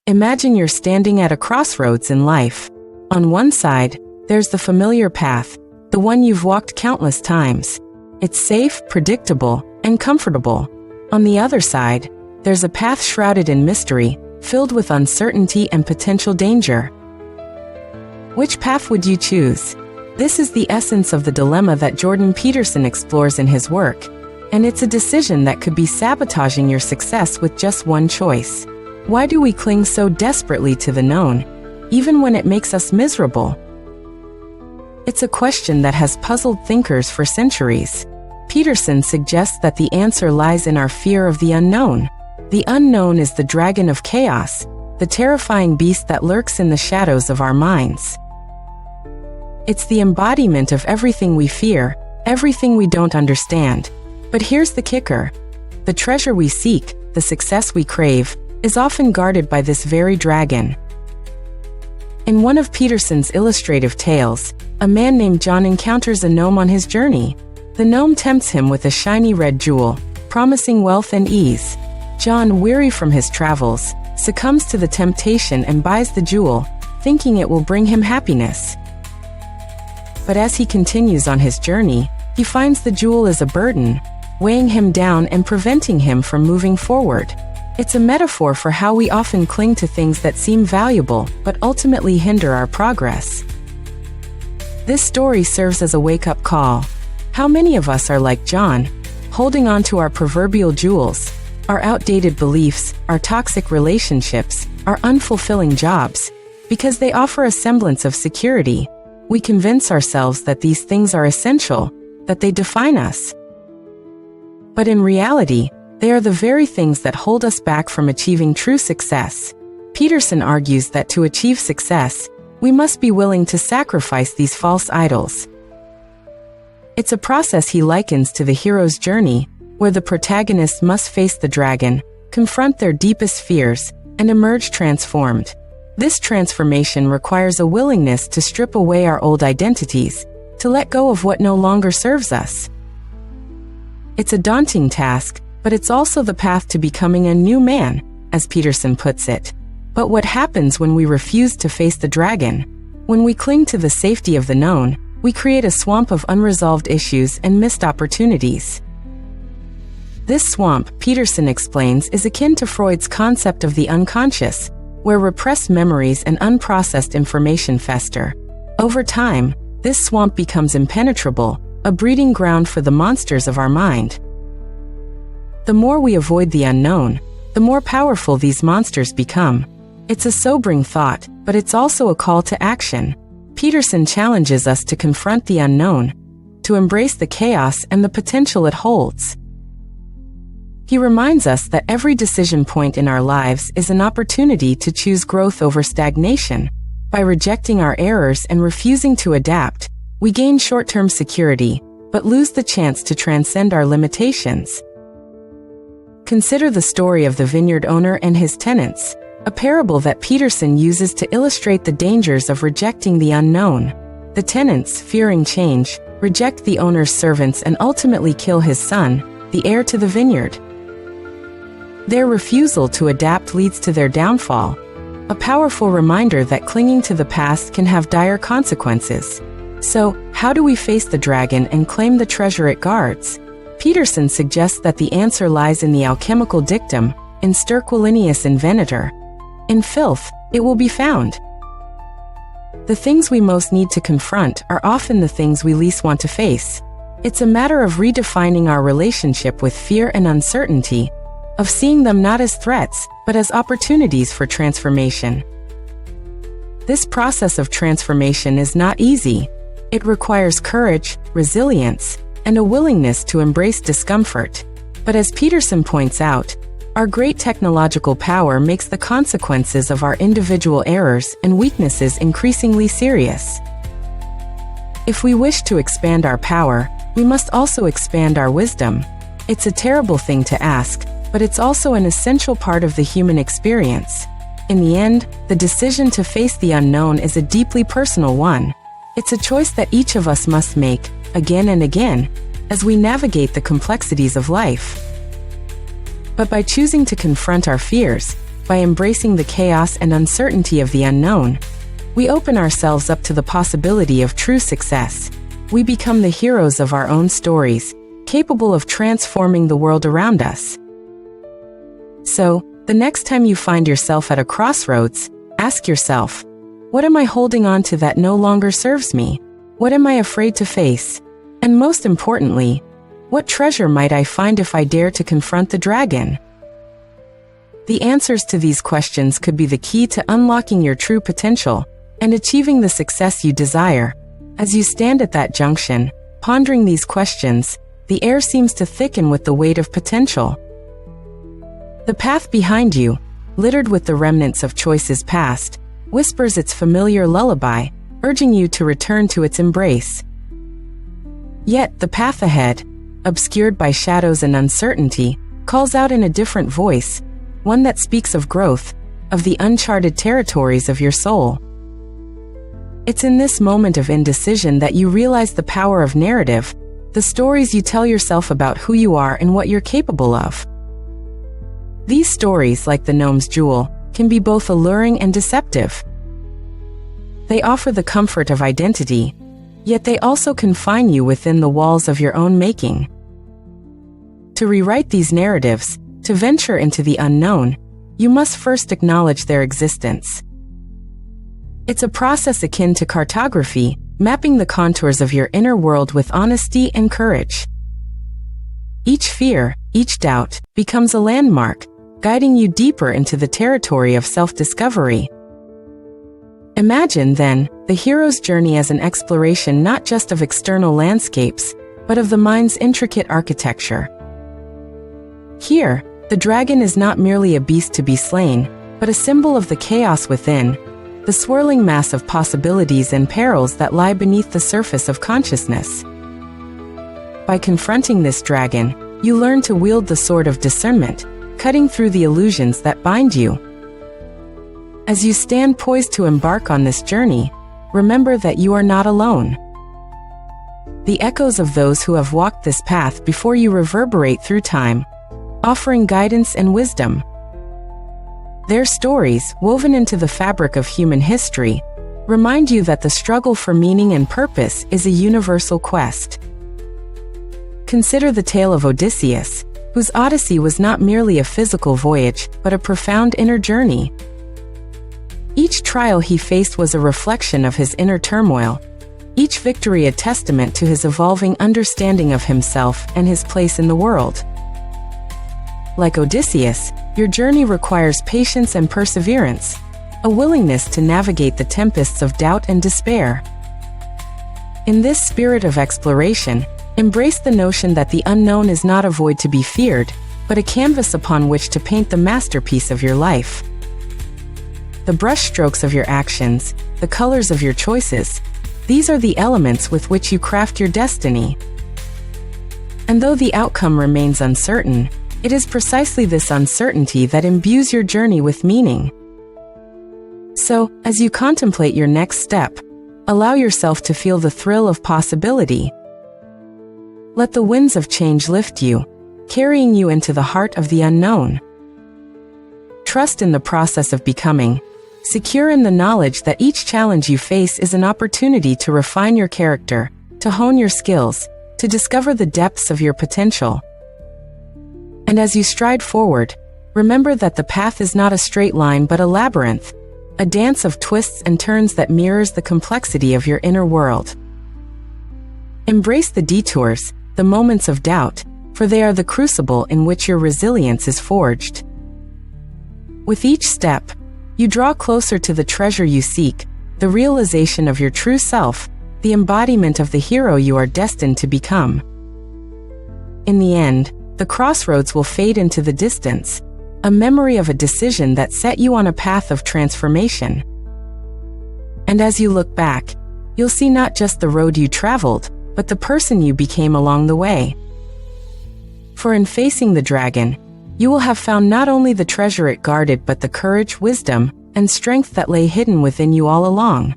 Imagine you're standing at a crossroads in life. On one side, there's the familiar path, the one you've walked countless times. It's safe, predictable, and comfortable. On the other side, there's a path shrouded in mystery, filled with uncertainty and potential danger. Which path would you choose? This is the essence of the dilemma that Jordan Peterson explores in his work, and it's a decision that could be sabotaging your success with just one choice. Why do we cling so desperately to the known, even when it makes us miserable? It's a question that has puzzled thinkers for centuries. Peterson suggests that the answer lies in our fear of the unknown. The unknown is the dragon of chaos, the terrifying beast that lurks in the shadows of our minds. It's the embodiment of everything we fear, everything we don't understand. But here's the kicker. The treasure we seek, the success we crave, is often guarded by this very dragon. In one of Peterson's illustrative tales, a man named John encounters a gnome on his journey. The gnome tempts him with a shiny red jewel, promising wealth and ease. John, weary from his travels, succumbs to the temptation and buys the jewel, thinking it will bring him happiness. But as he continues on his journey, he finds the jewel is a burden, weighing him down and preventing him from moving forward. It's a metaphor for how we often cling to things that seem valuable, but ultimately hinder our progress. This story serves as a wake-up call. How many of us are like John, holding on to our proverbial jewels, our outdated beliefs, our toxic relationships, our unfulfilling jobs, because they offer a semblance of security? We convince ourselves that these things are essential, that they define us. But in reality, they are the very things that hold us back from achieving true success. Peterson argues that to achieve success, we must be willing to sacrifice these false idols. It's a process he likens to the hero's journey, where the protagonist must face the dragon, confront their deepest fears, and emerge transformed. This transformation requires a willingness to strip away our old identities, to let go of what no longer serves us. It's a daunting task, but it's also the path to becoming a new man, as Peterson puts it. But what happens when we refuse to face the dragon? When we cling to the safety of the known, we create a swamp of unresolved issues and missed opportunities. This swamp, Peterson explains, is akin to Freud's concept of the unconscious, where repressed memories and unprocessed information fester. Over time, this swamp becomes impenetrable, a breeding ground for the monsters of our mind. The more we avoid the unknown, the more powerful these monsters become. It's a sobering thought, but it's also a call to action. Peterson challenges us to confront the unknown, to embrace the chaos and the potential it holds. He reminds us that every decision point in our lives is an opportunity to choose growth over stagnation. By rejecting our errors and refusing to adapt, we gain short-term security, but lose the chance to transcend our limitations. Consider the story of the vineyard owner and his tenants, a parable that Peterson uses to illustrate the dangers of rejecting the unknown. The tenants, fearing change, reject the owner's servants and ultimately kill his son, the heir to the vineyard. Their refusal to adapt leads to their downfall, a powerful reminder that clinging to the past can have dire consequences. So, how do we face the dragon and claim the treasure it guards? Peterson suggests that the answer lies in the alchemical dictum, in sterquilinius invenitur. In filth, it will be found. The things we most need to confront are often the things we least want to face. It's a matter of redefining our relationship with fear and uncertainty, of seeing them not as threats, but as opportunities for transformation. This process of transformation is not easy. It requires courage, resilience, and a willingness to embrace discomfort. But as Peterson points out, our great technological power makes the consequences of our individual errors and weaknesses increasingly serious. If we wish to expand our power, we must also expand our wisdom. It's a terrible thing to ask, but it's also an essential part of the human experience. In the end, the decision to face the unknown is a deeply personal one. It's a choice that each of us must make, again and again, as we navigate the complexities of life. But by choosing to confront our fears, by embracing the chaos and uncertainty of the unknown, we open ourselves up to the possibility of true success. We become the heroes of our own stories, capable of transforming the world around us. So, the next time you find yourself at a crossroads, ask yourself, what am I holding on to that no longer serves me? What am I afraid to face? And most importantly, what treasure might I find if I dare to confront the dragon? The answers to these questions could be the key to unlocking your true potential and achieving the success you desire. As you stand at that junction, pondering these questions, the air seems to thicken with the weight of potential. The path behind you, littered with the remnants of choices past, whispers its familiar lullaby, urging you to return to its embrace. Yet, the path ahead, obscured by shadows and uncertainty, calls out in a different voice, one that speaks of growth, of the uncharted territories of your soul. It's in this moment of indecision that you realize the power of narrative, the stories you tell yourself about who you are and what you're capable of. These stories, like the gnome's jewel, can be both alluring and deceptive. They offer the comfort of identity, yet they also confine you within the walls of your own making. To rewrite these narratives, to venture into the unknown, you must first acknowledge their existence. It's a process akin to cartography, mapping the contours of your inner world with honesty and courage. Each fear, each doubt, becomes a landmark, guiding you deeper into the territory of self-discovery. Imagine, then, the hero's journey as an exploration not just of external landscapes, but of the mind's intricate architecture. Here, the dragon is not merely a beast to be slain, but a symbol of the chaos within, the swirling mass of possibilities and perils that lie beneath the surface of consciousness. By confronting this dragon, you learn to wield the sword of discernment, cutting through the illusions that bind you. As you stand poised to embark on this journey, remember that you are not alone. The echoes of those who have walked this path before you reverberate through time, offering guidance and wisdom. Their stories, woven into the fabric of human history, remind you that the struggle for meaning and purpose is a universal quest. Consider the tale of Odysseus, whose odyssey was not merely a physical voyage, but a profound inner journey. Each trial he faced was a reflection of his inner turmoil, each victory a testament to his evolving understanding of himself and his place in the world. Like Odysseus, your journey requires patience and perseverance, a willingness to navigate the tempests of doubt and despair. In this spirit of exploration, embrace the notion that the unknown is not a void to be feared, but a canvas upon which to paint the masterpiece of your life. The brushstrokes of your actions, the colors of your choices, these are the elements with which you craft your destiny. And though the outcome remains uncertain, it is precisely this uncertainty that imbues your journey with meaning. So, as you contemplate your next step, allow yourself to feel the thrill of possibility. Let the winds of change lift you, carrying you into the heart of the unknown. Trust in the process of becoming, secure in the knowledge that each challenge you face is an opportunity to refine your character, to hone your skills, to discover the depths of your potential. And as you stride forward, remember that the path is not a straight line but a labyrinth, a dance of twists and turns that mirrors the complexity of your inner world. Embrace the detours, the moments of doubt, for they are the crucible in which your resilience is forged. With each step, you draw closer to the treasure you seek, the realization of your true self, the embodiment of the hero you are destined to become. In the end, the crossroads will fade into the distance, a memory of a decision that set you on a path of transformation. And as you look back, you'll see not just the road you traveled, but the person you became along the way. For in facing the dragon, you will have found not only the treasure it guarded but the courage, wisdom, and strength that lay hidden within you all along.